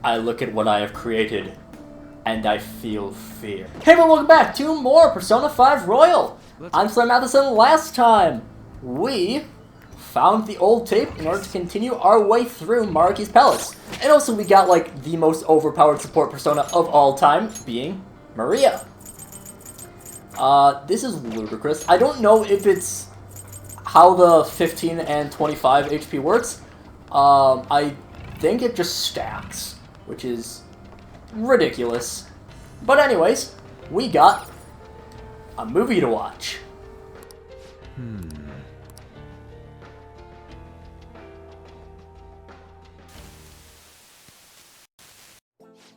I look at what I have created, and I feel fear. Hey everyone, welcome back to more Persona 5 Royal! I'm SlayerMathis, and last time, we found the old tape in order to continue our way through Maruki's palace. And also we got, like, the most overpowered support persona of all time, being Maria. This is ludicrous. I don't know if it's how the 15 and 25 HP works. I think it just stacks, which is ridiculous. But anyways, we got a movie to watch.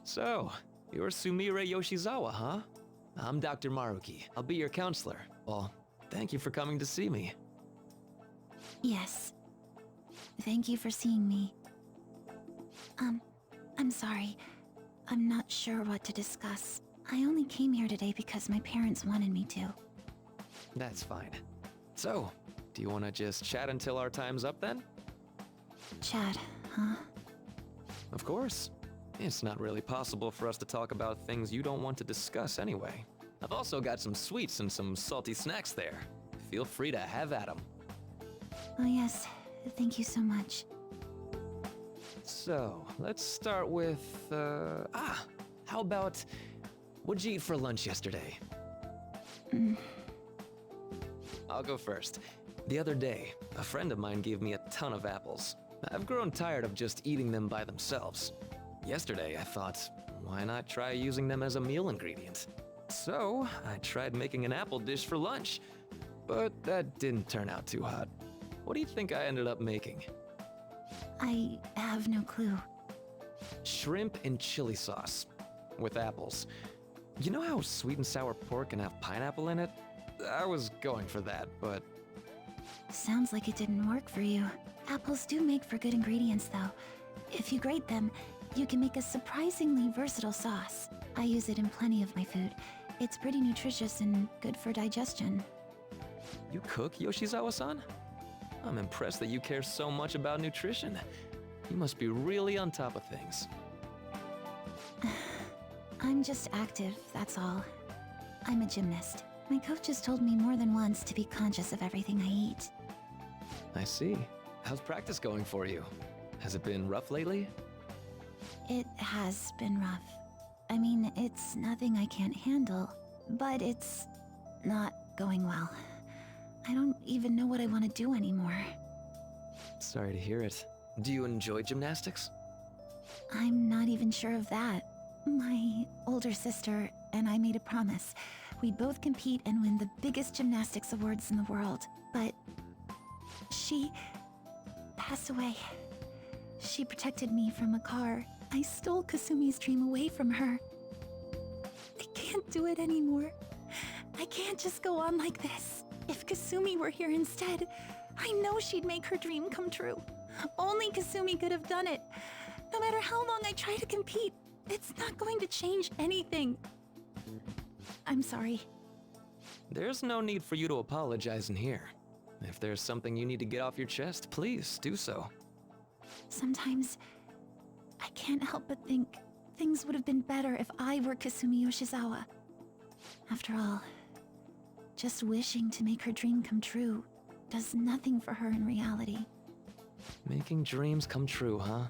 So, you're Sumire Yoshizawa, huh? I'm Dr. Maruki. I'll be your counselor. Well, thank you for coming to see me. Yes. Thank you for seeing me. I'm sorry. I'm not sure what to discuss. I only came here today because my parents wanted me to. That's fine. So, do you want to just chat until our time's up then? Chat, huh? Of course. It's not really possible for us to talk about things you don't want to discuss anyway. I've also got some sweets and some salty snacks there. Feel free to have at them. Oh yes, thank you so much. So, let's start with, how about, what'd you eat for lunch yesterday? I'll go first. The other day, a friend of mine gave me a ton of apples. I've grown tired of just eating them by themselves. Yesterday, I thought, why not try using them as a meal ingredient? So, I tried making an apple dish for lunch, but that didn't turn out too hot. What do you think I ended up making? I have no clue. Shrimp and chili sauce with apples. You know how sweet and sour pork can have pineapple in it? I was going for that, but... Sounds like it didn't work for you. Apples do make for good ingredients, though. If you grate them, you can make a surprisingly versatile sauce. I use it in plenty of my food. It's pretty nutritious and good for digestion. You cook, Yoshizawa-san? I'm impressed that you care so much about nutrition. You must be really on top of things. I'm just active, that's all. I'm a gymnast. My coach has told me more than once to be conscious of everything I eat. I see. How's practice going for you? Has it been rough lately? It has been rough. I mean, it's nothing I can't handle, but it's not going well. I don't even know what I want to do anymore. Sorry to hear it. Do you enjoy gymnastics? I'm not even sure of that. My older sister and I made a promise. We'd both compete and win the biggest gymnastics awards in the world. But she passed away. She protected me from a car. I stole Kasumi's dream away from her. I can't do it anymore. I can't just go on like this. If Kasumi were here instead, I know she'd make her dream come true. Only Kasumi could have done it. No matter how long I try to compete, it's not going to change anything. I'm sorry. There's no need for you to apologize in here. If there's something you need to get off your chest, please do so. Sometimes, I can't help but think things would have been better if I were Kasumi Yoshizawa. After all, just wishing to make her dream come true does nothing for her in reality. Making dreams come true, huh?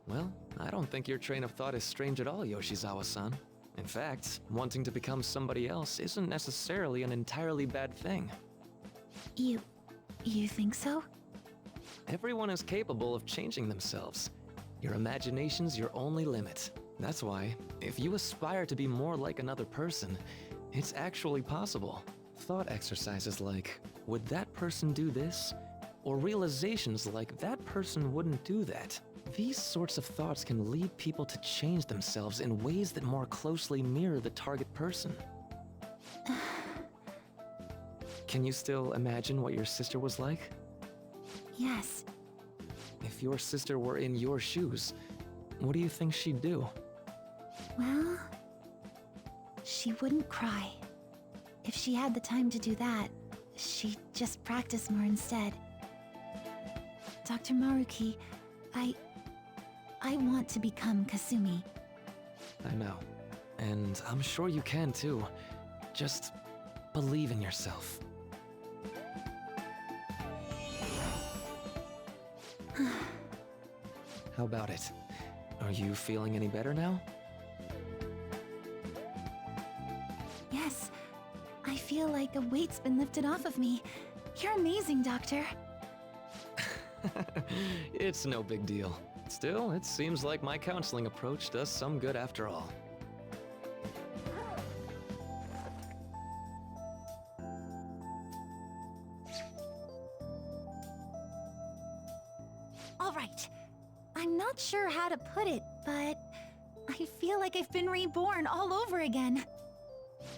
Well, I don't think your train of thought is strange at all, Yoshizawa-san. In fact, wanting to become somebody else isn't necessarily an entirely bad thing. You think so? Everyone is capable of changing themselves. Your imagination's your only limit. That's why, if you aspire to be more like another person, it's actually possible. Thought exercises like, would that person do this? Or realizations like, that person wouldn't do that. These sorts of thoughts can lead people to change themselves in ways that more closely mirror the target person. Can you still imagine what your sister was like? Yes. If your sister were in your shoes, what do you think she'd do? Well, she wouldn't cry. If she had the time to do that, she'd just practice more instead. Dr. Maruki, I want to become Kasumi. I know. And I'm sure you can too. Just believe in yourself. How about it? Are you feeling any better now? Yes. I feel like a weight's been lifted off of me. You're amazing, Doctor. It's no big deal. Still, it seems like my counseling approach does some good after all. All right. I'm not sure how to put it, but I feel like I've been reborn all over again.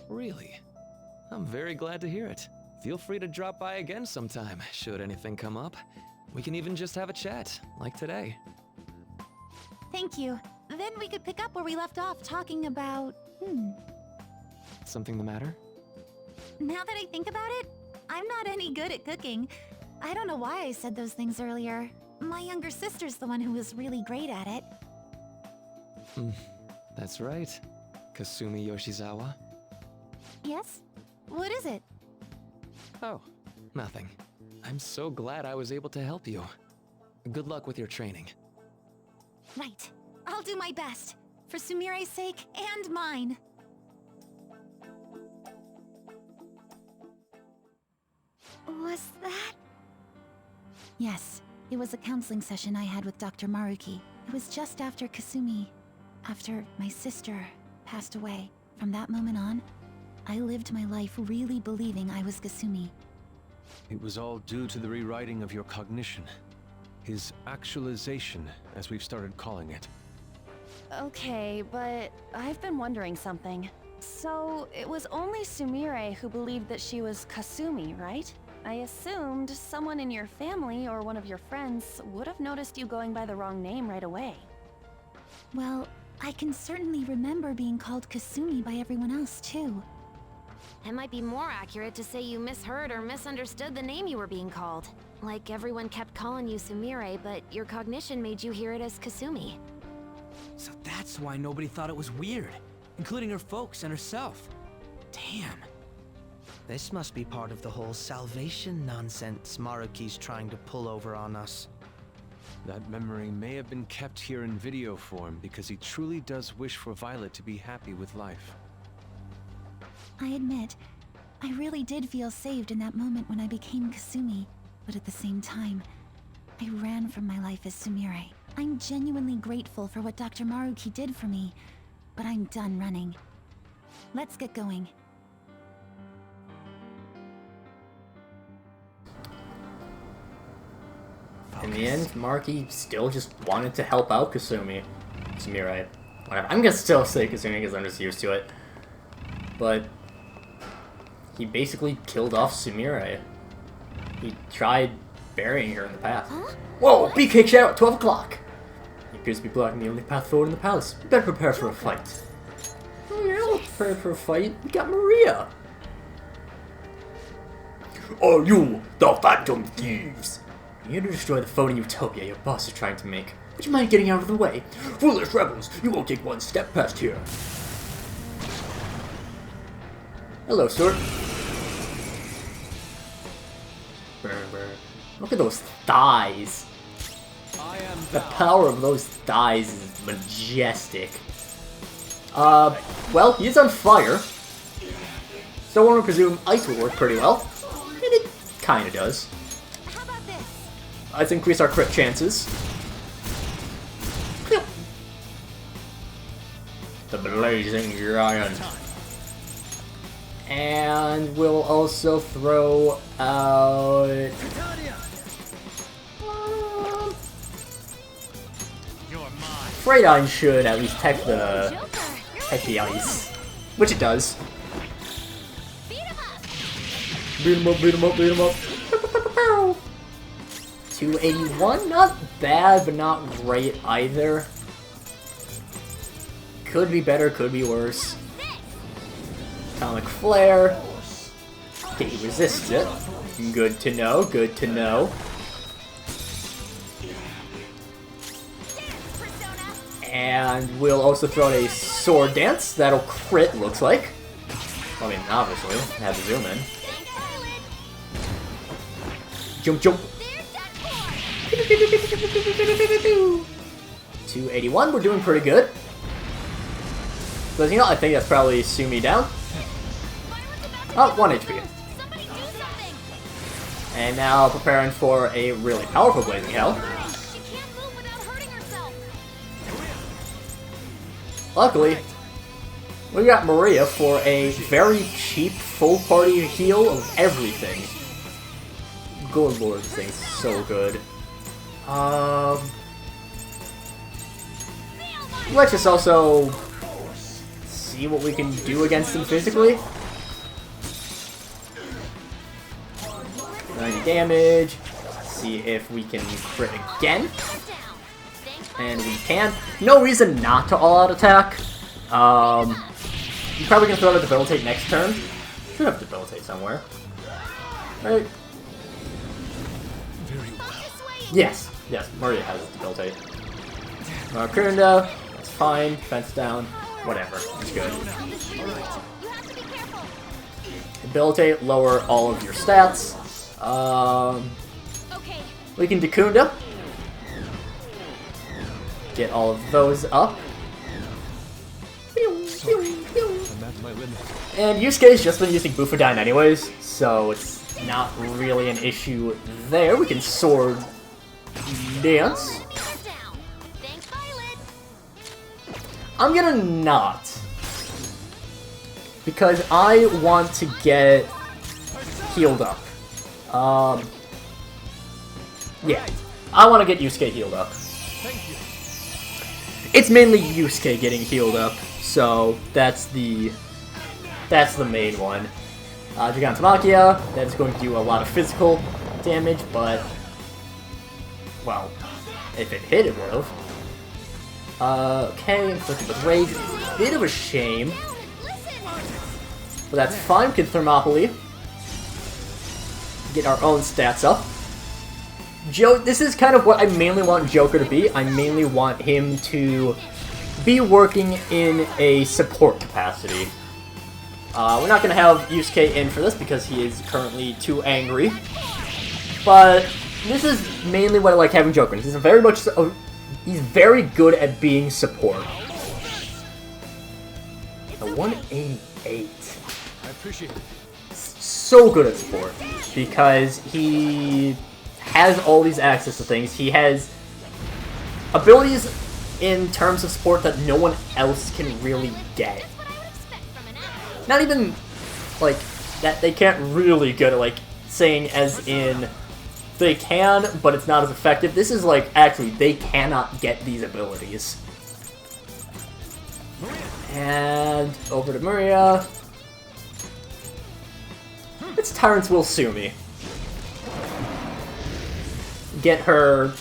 Really? I'm very glad to hear it. Feel free to drop by again sometime, should anything come up. We can even just have a chat, like today. Thank you. Then we could pick up where we left off talking about... Something the matter? Now that I think about it, I'm not any good at cooking. I don't know why I said those things earlier. My younger sister's the one who was really great at it. That's right. Kasumi Yoshizawa. Yes? What is it? Oh, nothing. I'm so glad I was able to help you. Good luck with your training. Right. I'll do my best. For Sumire's sake and mine. Was that? Yes. It was a counseling session I had with Dr. Maruki. It was just after Kasumi... after my sister passed away. From that moment on, I lived my life really believing I was Kasumi. It was all due to the rewriting of your cognition. His actualization, as we've started calling it. Okay, but I've been wondering something. So, it was only Sumire who believed that she was Kasumi, right? I assumed someone in your family or one of your friends would have noticed you going by the wrong name right away. Well, I can certainly remember being called Kasumi by everyone else, too. It might be more accurate to say you misheard or misunderstood the name you were being called. Like everyone kept calling you Sumire, but your cognition made you hear it as Kasumi. So that's why nobody thought it was weird, including her folks and herself. Damn. This must be part of the whole salvation nonsense Maruki's trying to pull over on us. That memory may have been kept here in video form because he truly does wish for Violet to be happy with life. I admit, I really did feel saved in that moment when I became Kasumi, but at the same time, I ran from my life as Sumire. I'm genuinely grateful for what Dr. Maruki did for me, but I'm done running. Let's get going. In the end, Maruki still just wanted to help out Sumire. Whatever. I'm gonna still say Kasumi because I'm just used to it. But he basically killed off Sumire. He tried burying her in the path. Huh? Whoa! Big kick shadow at 12 o'clock! He appears to be blocking the only path forward in the palace. We better prepare for a fight. Oh yeah, we'll prepare for a fight. We got Maria! Are you the Phantom Thieves? You're here to destroy the phony utopia your boss is trying to make. Would you mind getting out of the way? Foolish rebels, you won't take one step past here. Hello, Sword. Look at those thighs. The power of those thighs is majestic. Well, he's on fire. So one would presume ice will work pretty well. And it kinda does. How about this? Let's increase our crit chances. The Blazing Giant. And we'll also throw out... Freydine should at least tech the ice. Which it does. Beat him up, beat him up, beat him up. 281? Not bad, but not great either. Could be better, could be worse. Atomic Flare. Okay, he resists it. Good to know, good to know. And we'll also throw in a sword dance. That'll crit, looks like. I mean, obviously. I have to zoom in. Jump, jump. 281, we're doing pretty good. But you know, I think that's probably Sumi down. Oh, 1 HP. And now preparing for a really powerful Blazing Hell. Luckily, we got Maria for a very cheap full party heal of everything. Good lord, this thing's so good. Let's just also see what we can do against him physically. 90 damage. See if we can crit again. And we can. No reason not to all-out attack. You're probably gonna throw out a debilitate next turn. Should have debilitate somewhere. Right? Yes. Yes, Maria has debilitate. Kunda, that's fine. Defense down. Whatever. It's good. Debilitate, lower all of your stats. We can Dekunda. Get all of those up. And Yusuke's just been using Bufadine anyways, so it's not really an issue there. We can sword dance. I'm gonna not. Because I want to get healed up. Yeah. I want to get Yusuke healed up. It's mainly Yusuke getting healed up, so that's the main one. Gigantamakia, that's going to do a lot of physical damage, but, well, if it hit, it would've. Okay, inflicted with rage, bit of a shame. But that's fine, we can Thermopylae. Get our own stats up. This is kind of what I mainly want Joker to be. I mainly want him to be working in a support capacity. We're not going to have Yusuke in for this because he is currently too angry. But this is mainly what I like having Joker. He's very good at being support. A 188. I appreciate it. So good at support because he has all these access to things. He has abilities in terms of support that no one else can really get. Not even, like, that they can't really get it, like, saying as in, they can, but it's not as effective. This is like, actually, they cannot get these abilities. And over to Maria. It's Tyrant's Will Sumi. Get her,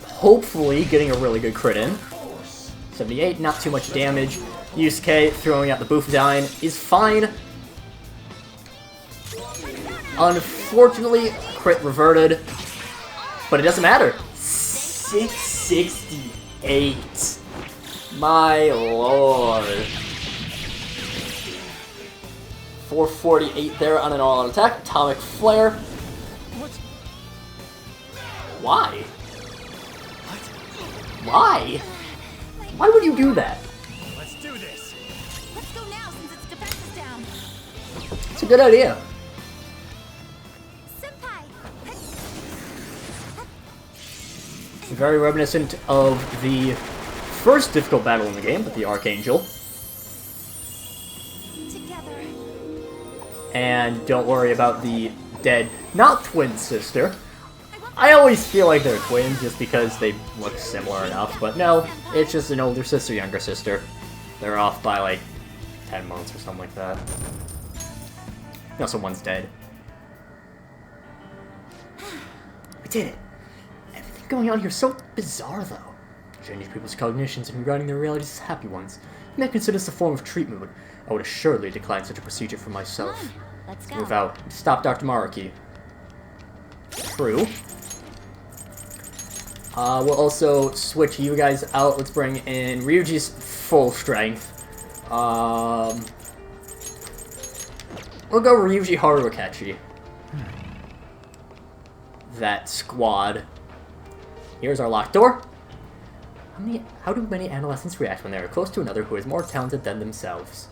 hopefully, getting a really good crit in. 78, not too much damage. Yusuke throwing out the Bufadine is fine. Unfortunately, crit reverted. But it doesn't matter. 668. My lord. 448 there on an all-out attack. Atomic Flare. Why? Why? Why would you do that? Let's do this. Let's go now since its defense is down. It's a good idea. Senpai. Very reminiscent of the first difficult battle in the game with the Archangel. Together. And don't worry about the dead, not twin sister. I always feel like they're twins just because they look similar enough, but no, it's just an older sister, younger sister. They're off by like 10 months or something like that. No, so one's dead. We did it! Everything going on here is so bizarre, though. Changing people's cognitions and rewriting their realities as happy ones. You may consider this a form of treatment, but I would assuredly decline such a procedure for myself. Let's go. Move out. Stop Dr. Maruki. True. We'll also switch you guys out. Let's bring in Ryuji's full strength. We'll go Ryuji Harukachi. That squad. Here's our locked door. How do many adolescents react when they are close to another who is more talented than themselves?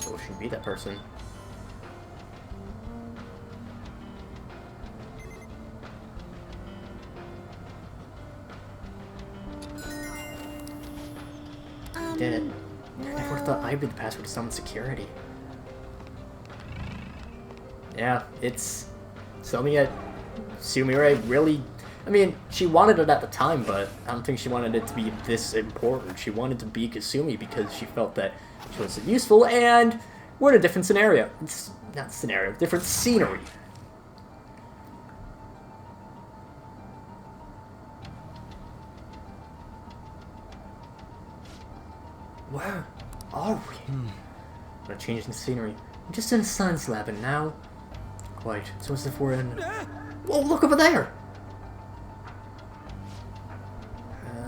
Oh, should be that person. Did it. I never thought I'd be the password to summon security. Yeah, it's something that Sumire really... I mean, she wanted it at the time, but I don't think she wanted it to be this important. She wanted to be Kasumi because she felt that she was useful, and we're in a different scenario. It's not scenario, different scenery. Where are we? We're changing the scenery. I'm just in a science lab, and now... Quite. It's as if we're in... Whoa, look over there!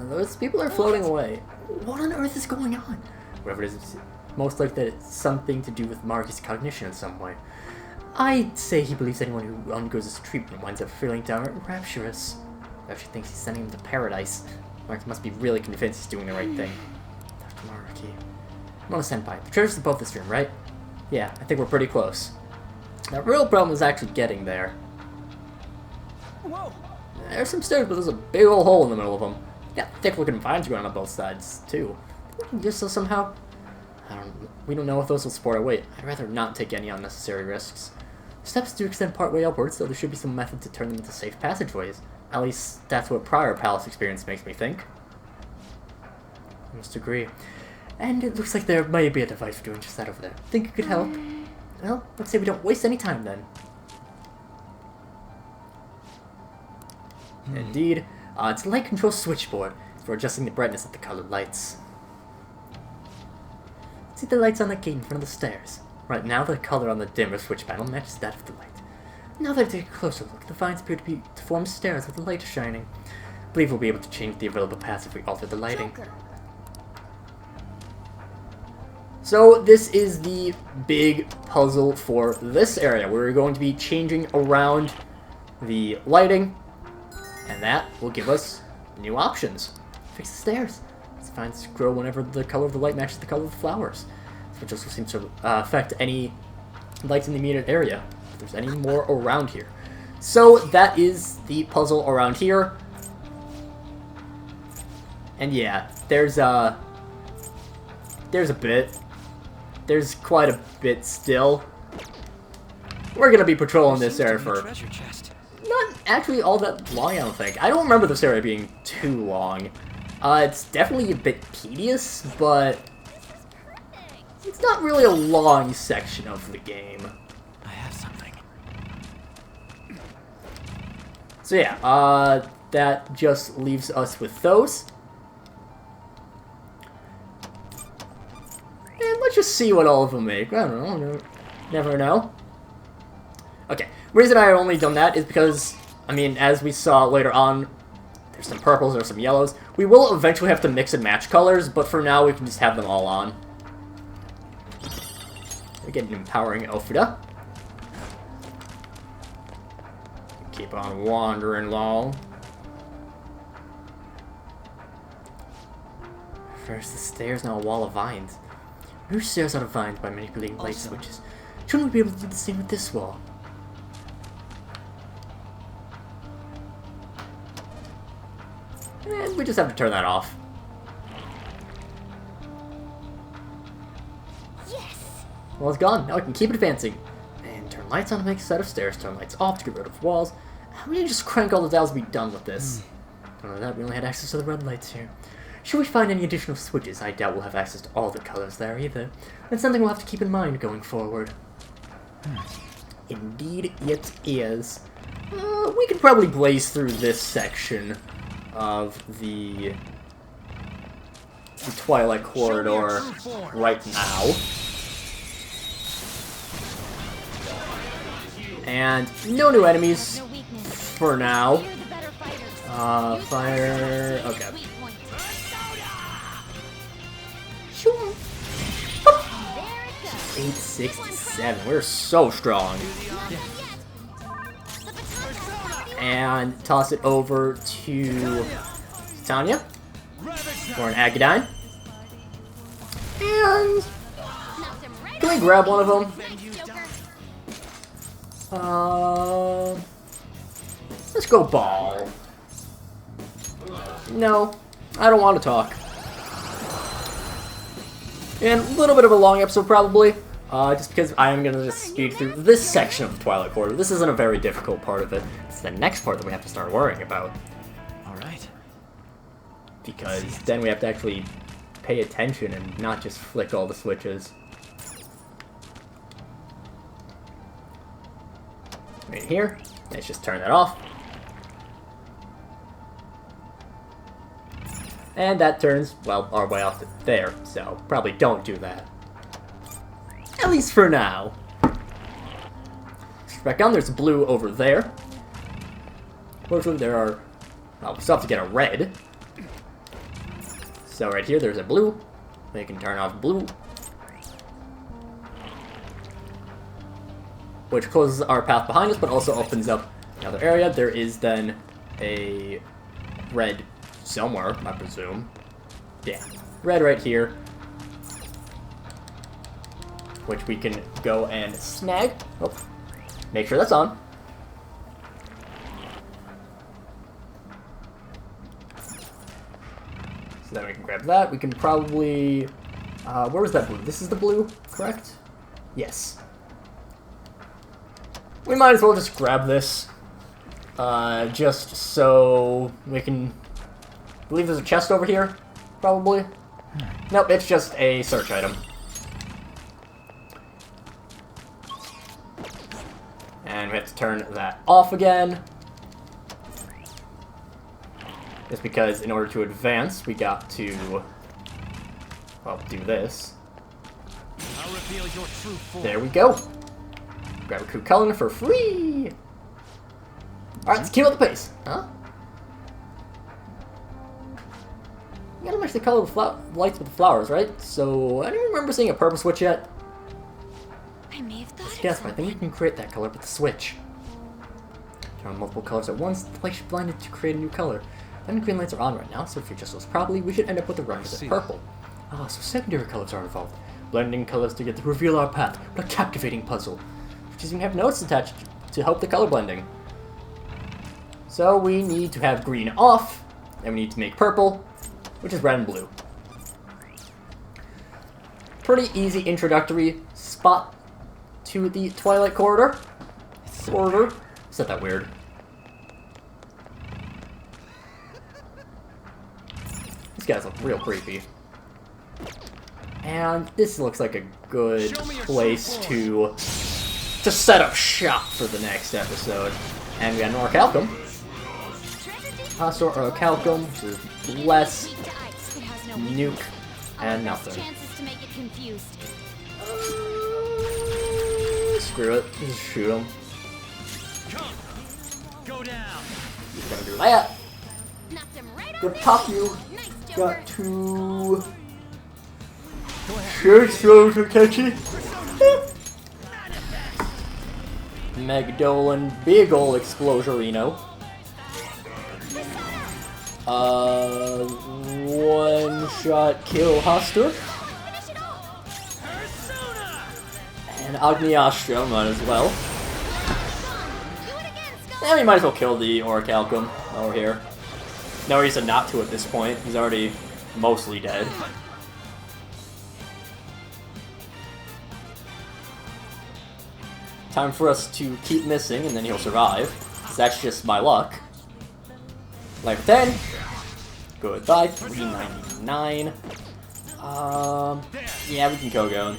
Those people are floating away. What on earth is going on? Whatever it is, it's most likely that it's something to do with Marcus' cognition in some way. I'd say he believes anyone who undergoes this treatment winds up feeling downright rapturous. Actually thinks he's sending him to paradise. Marcus must be really convinced he's doing the right thing. Dr. Maruki. Mona Senpai, the treasure's above this room, right? Yeah, I think we're pretty close. The real problem is actually getting there. Whoa! There's some stairs, but there's a big old hole in the middle of them. Yeah, thick-looking vines growing on both sides, too. Just so somehow... we don't know if those will support our weight. I'd rather not take any unnecessary risks. Steps do extend partway upwards, so there should be some method to turn them into safe passageways. At least, that's what prior palace experience makes me think. I must agree. And it looks like there might be a device for doing just that over there. Think it could help? Well, let's say we don't waste any time, then. Indeed. It's a light control switchboard for adjusting the brightness of the colored lights. See the lights on the gate in front of the stairs. Right now, the color on the dimmer switch panel matches that of the light. Now that I take a closer look, the vines appear to form stairs with the light shining. I believe we'll be able to change the available paths if we alter the lighting. Joker. So this is the big puzzle for this area. We're going to be changing around the lighting. And that will give us new options. Fix the stairs. These vines grow whenever the color of the light matches the color of the flowers, which also seems to affect any lights in the immediate area, if there's any more around here. So that is the puzzle around here. And yeah, there's a bit. There's quite a bit still. We're gonna be patrolling this area for... not actually all that long, I don't think. I don't remember this area being too long. It's definitely a bit tedious, but it's not really a long section of the game. I have something. So yeah, that just leaves us with those. And let's just see what all of them make. I don't know. Never know. Okay, reason I only done that is because, I mean, as we saw later on, there's some purples, there's some yellows. We will eventually have to mix and match colors, but for now we can just have them all on. We get an empowering Ofuda. Keep on wandering along. First the stairs, now a wall of vines. New stairs out of vines by manipulating light switches. Shouldn't we be able to do the same with this wall? And we just have to turn that off. Yes! Well, it's gone. Now we can keep advancing. And turn lights on to make a set of stairs. Turn lights off to get rid of walls. How do you just crank all the dials to be done with this? Don't know that. We only had access to the red lights here. Should we find any additional switches? I doubt we'll have access to all the colors there either. That's something we'll have to keep in mind going forward. Indeed it is. We could probably blaze through this section of the Twilight Corridor right now. And no new enemies for now. Fire. Okay. 867. We're so strong. And toss it over to Tanya for an Agadine. And can we grab one of them? Let's go ball. No, I don't want to talk. And a little bit of a long episode probably, just because I am going to just speed through this section of the Twilight Quarter. This isn't a very difficult part of it. It's the next part that we have to start worrying about. Alright. Because then we have to actually pay attention and not just flick all the switches. Right here, let's just turn that off. And that turns, well, our way off to there, so probably don't do that. At least for now. Back down, there's blue over there. Fortunately, there are... well, we still have to get a red. So right here, there's a blue. We can turn off blue. Which closes our path behind us, but also opens up another area. There is then a red somewhere, I presume. Yeah, red right here. Which we can go and snag. Oh, make sure that's on. So then we can grab that. We can probably... where was that blue? This is the blue, correct? Yes. We might as well just grab this. Just so we can... I believe there's a chest over here, probably. Nope, it's just a search item. And we have to turn that off again. Just because in order to advance, we got to, well, do this. I'll reveal your true form. There we go. Grab a Crew Cullen for free! Alright, let's keep up the pace. Huh? You gotta match the color of the lights with the flowers, right? So, I don't remember seeing a purple switch yet. I may have thought Yes, but I think we can create that color with the switch. Turn on multiple colors at once, the light should blind it to create a new color. Red and green lights are on right now, so if you adjust those properly, we should end up with a requisite purple. Ah, so secondary colors are involved. Blending colors together to reveal our path. What a captivating puzzle. Which is even have notes attached to help the color blending. So we need to have green off, and we need to make purple, which is red and blue. Pretty easy introductory spot to the Twilight Corridor. Said that weird. These guys look real creepy. And this looks like a good place to set up shop for the next episode. And we got an Orichalcum. Orichalcum, which is less nuke and nothing. Screw it, just shoot him. Go down. He's gonna do that. Good pop you. Got to shoot so catchy. Magdolan big ol' Explosorino. One shot kill Hoster. And Agniastra might as well. And we might as well kill the Orichalcum over here. No reason not to at this point. He's already mostly dead. Time for us to keep missing, and then he'll survive. So that's just my luck. Life 10. Goodbye. 399. Yeah, we can go going.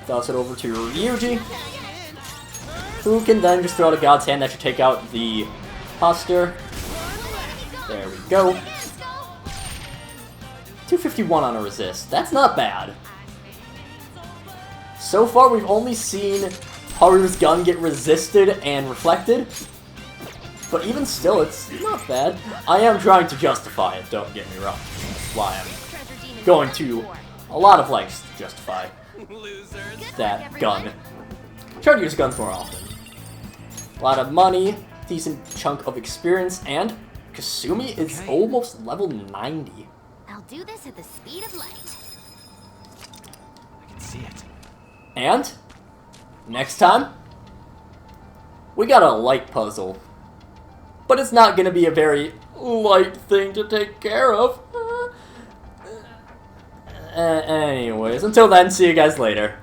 Toss it over to Ryuji, who can then just throw out a God's Hand that should take out the Hoster. There we go. 251 on a resist. That's not bad. So far, we've only seen Haru's gun get resisted and reflected. But even still, it's not bad. I am trying to justify it, don't get me wrong. That's why I'm going to a lot of lengths to justify that gun. Try to use guns more often. A lot of money, decent chunk of experience, and Kasumi is almost level 90. I'll do this at the speed of light. I can see it. And next time, we got a light puzzle. But it's not going to be a very light thing to take care of. Anyways, until then, see you guys later.